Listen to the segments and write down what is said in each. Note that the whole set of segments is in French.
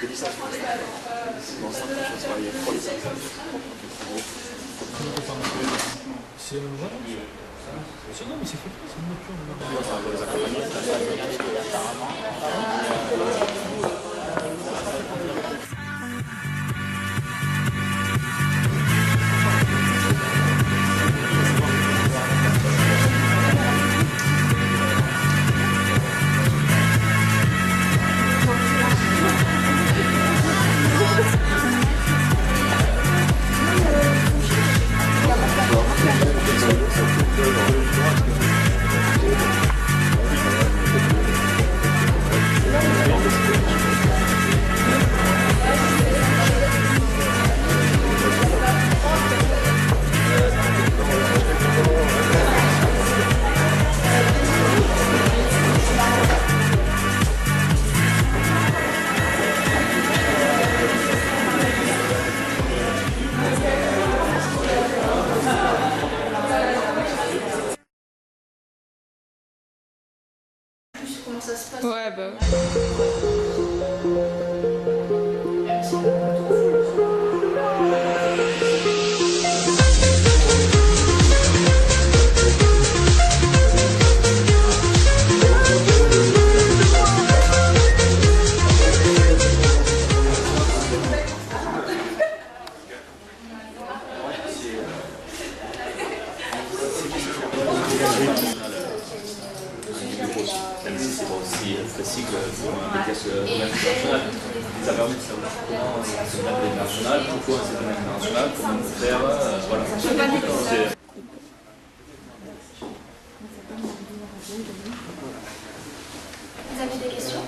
des licences. Dans 5 ans, je vais travailler 3 licences. C'est non, mais c'est fait, c'est une voiture. Comment ça se passe? Ouais, bah. Même si c'est pas aussi précis que pour un BTS international. Ça permet de savoir comment c'est un domaine international, pourquoi c'est un domaine international, comment faire, voilà. Vous avez des questions?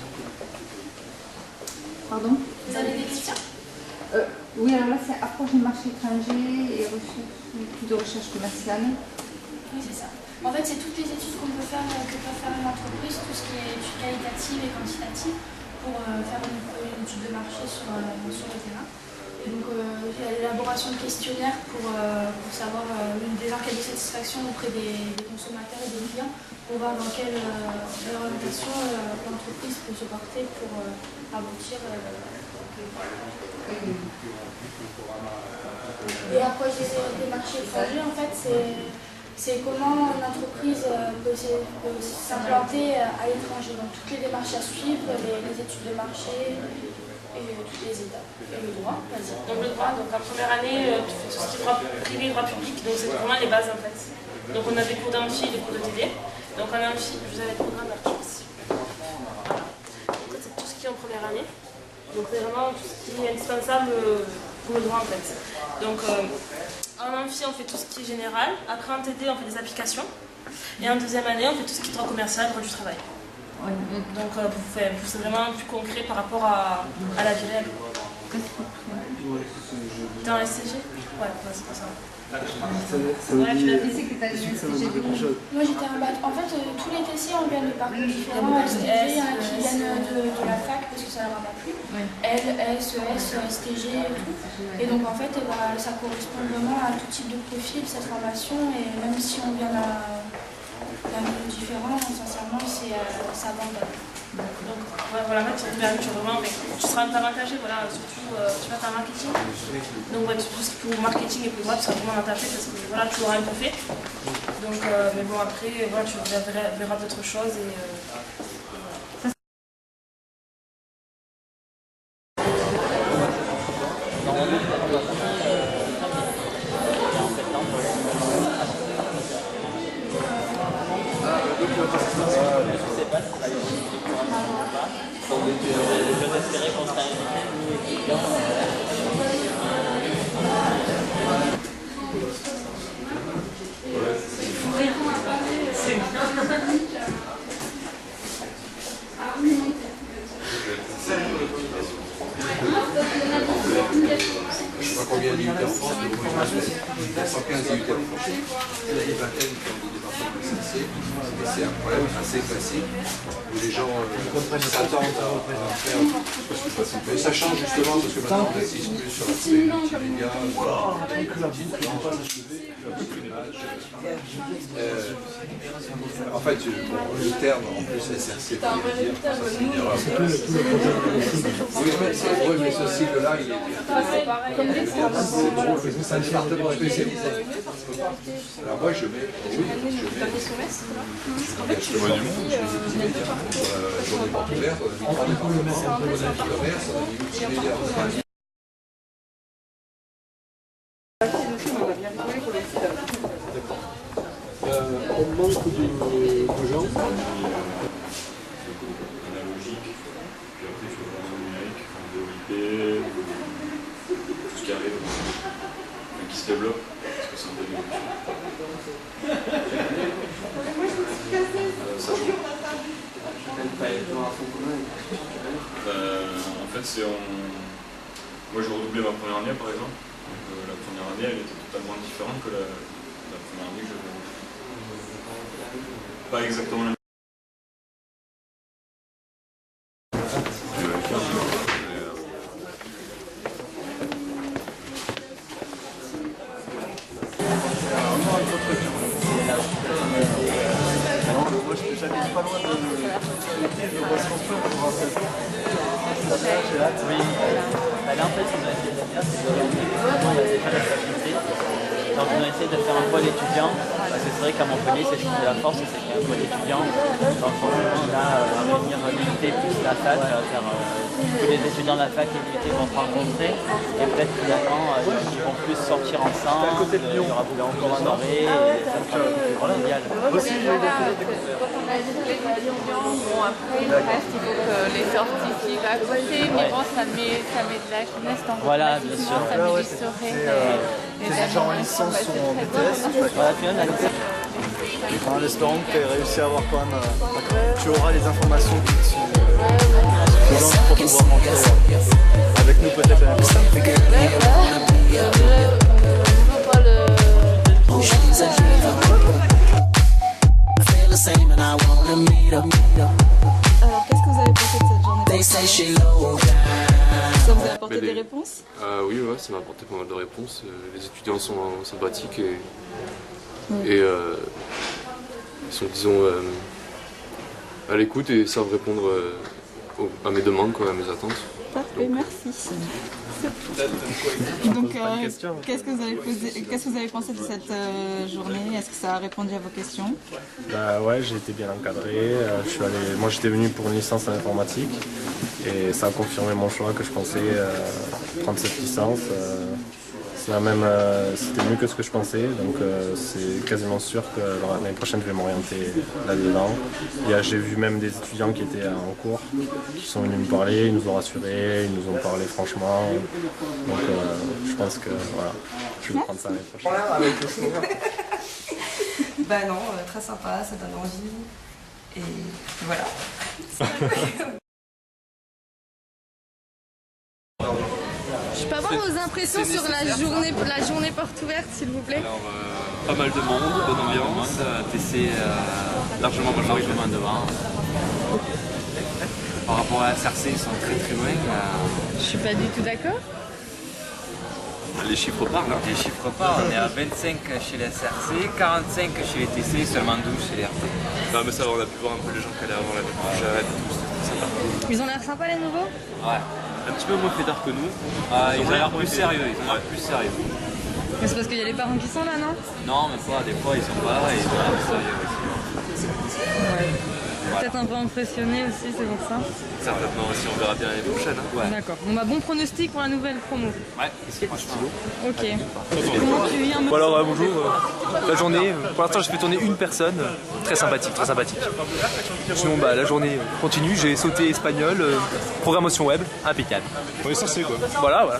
Pardon? Vous avez des questions? Oui, alors là, c'est approche du marché étranger et de recherche commerciale. Oui, c'est ça. En fait, c'est toutes les études qu'on peut faire, que peut faire une entreprise, tout ce qui est études qualitatives et quantitatives, pour faire une étude de marché sur le terrain. Et donc, il y a l'élaboration de questionnaires pour savoir des enquêtes de satisfaction auprès des consommateurs et des clients, pour voir dans quelle orientation l'entreprise peut se porter pour aboutir. Et après, des marchés étrangers, en fait, c'est comment une entreprise peut s'implanter à l'étranger. Donc toutes les démarches à suivre, les études de marché et toutes les étapes. Et le droit, vas-y. Donc le droit, donc en première année, tu fais tout ce qui est droit privé, droit public, donc c'est vraiment les bases en fait. Donc on a des cours d'amphi et des cours de TD. Donc en amphi, vous avez le programme d'archives. Voilà. Donc ça, c'est tout ce qui est en première année. Donc c'est vraiment tout ce qui est indispensable pour le droit en fait. Donc en amphi, on fait tout ce qui est général. Après en TD, on fait des applications. Et en deuxième année, on fait tout ce qui est droit commercial, droit du travail. Donc c'est vraiment plus concret par rapport à la vie réelle. T'es en SCG? Ouais, c'est pour ça. Moi j'étais un bac. En fait, tous les TC on vient de parcours différents. STG, il y en a qui viennent de la fac parce que ça leur a pas plu. L, S, ES, STG et tout. Et donc en fait, ça correspond vraiment à tout type de profil, cette formation. Et même si on vient d'un milieu différent, sincèrement, ça abandonne. Donc voilà, tu seras avantagé, voilà, surtout tu vas faire marketing. Donc ouais, tout ce qui est pour marketing et pour moi, tu seras vraiment avantagé parce que voilà, tu l'auras un peu fait. Donc, mais bon, après, voilà, tu verras d'autres choses et Je sais pas combien il y a eu en France, mais 115 il y a eu en France. Il y a une vingtaine qui ont des départements de SRC. C'est un problème assez classique où les gens s'attendent à faire. Mais ça change justement parce que maintenant on insiste plus sur l'aspect multimédia. En fait, le terme en plus SRC, ça c'est une erreur. Oui, mais ce cycle-là, il est c'est un département spécialisé. Alors moi, je mets journée porte ouverte, on a mis 3 départements, on a mis commerce, on a mis multimédia. On manque de gens. Analogique, puis après tu vas voir en numérique, en DOIP, tout ce qui arrive, qui se développe, parce que c'est un peu d'évolution. Ça change. En fait, c'est moi j'ai redoublé ma première année par exemple. Donc, la première année elle était totalement différente que la première année que j'avais. Pas exactement la même. Donc on a essayé de faire un pôle étudiant, parce que c'est vrai qu'à Montpellier c'est ce qui fait la force, c'est qu'il y a un pôle étudiant. Donc on a à réunir l'unité plus la fac, faire tous les étudiants de la fac et l'unité vont se rencontrer, et peut-être finalement ils vont plus sortir ensemble, il y aura encore un doré, et ça sera mondial. Aussi, quand on a dit les étudiants, bon après il reste, il faut que les certifiés à côté, mais bon ça met de la jeunesse dans voilà, bien sûr. Ça met l'historique. Les gens en licence ou en BTS. Voilà, puis on a en espérant que tu aies réussi à avoir quand même. Tu auras les informations suffisantes pour pouvoir rentrer avec nous peut-être à Alors qu'est-ce que vous avez pensé de cette journée? Ça vous a apporté des réponses? Oui, ouais, ça m'a apporté pas mal de réponses. Les étudiants sont sympathiques et ils sont, disons, à l'écoute et savent répondre à mes demandes, quoi, à mes attentes. Parfait, merci. Donc, qu'est-ce que vous avez pensé de cette journée? Est-ce que ça a répondu à vos questions? Bah ouais, j'ai été bien encadré. Moi j'étais venu pour une licence en informatique et ça a confirmé mon choix que je pensais prendre cette licence. C'était mieux que ce que je pensais, donc c'est quasiment sûr que l'année prochaine je vais m'orienter là-dedans. J'ai vu même des étudiants qui étaient en cours, qui sont venus me parler, ils nous ont rassurés, ils nous ont parlé franchement. Donc je pense que voilà, je vais prendre ça l'année prochaine. Bah non, très sympa, ça donne envie. Et voilà. Je peux avoir vos impressions sur la journée porte ouverte, s'il vous plaît? Alors, pas mal de monde, bonne ambiance, TC largement devant. Par rapport à la SRC, ils sont très très loin. Je suis pas du tout d'accord. Les chiffres parlent. Hein. Les chiffres parlent, on est à 25 chez les SRC, 45 chez les TC et seulement 12 chez les RT. Non mais ça va, on a pu voir un peu les gens qui allaient avant l'année prochaine, tout, sympa. Ils ont l'air sympas les nouveaux? Ouais. Un petit peu moins fêtards que nous. Ils ont l'air plus sérieux, plus sérieux. Mais c'est parce qu'il y a les parents qui sont là, non? Non, mais pas, des fois ils sont pas là et ils ont l'air plus sérieux aussi. Ouais. Peut-être un peu impressionné aussi, c'est pour ça. Certainement aussi, on verra bien l'année prochaine. Hein. Ouais. D'accord. Bon bah bon pronostic pour la nouvelle promo. Ouais, franchement. Ok. Comment tu viens me... Bon alors bonjour, la journée, pour l'instant j'ai fait tourner une personne, très sympathique. Sinon bah la journée continue, j'ai sauté espagnol, programmation web, impeccable. Oui, ça c'est quoi. Voilà.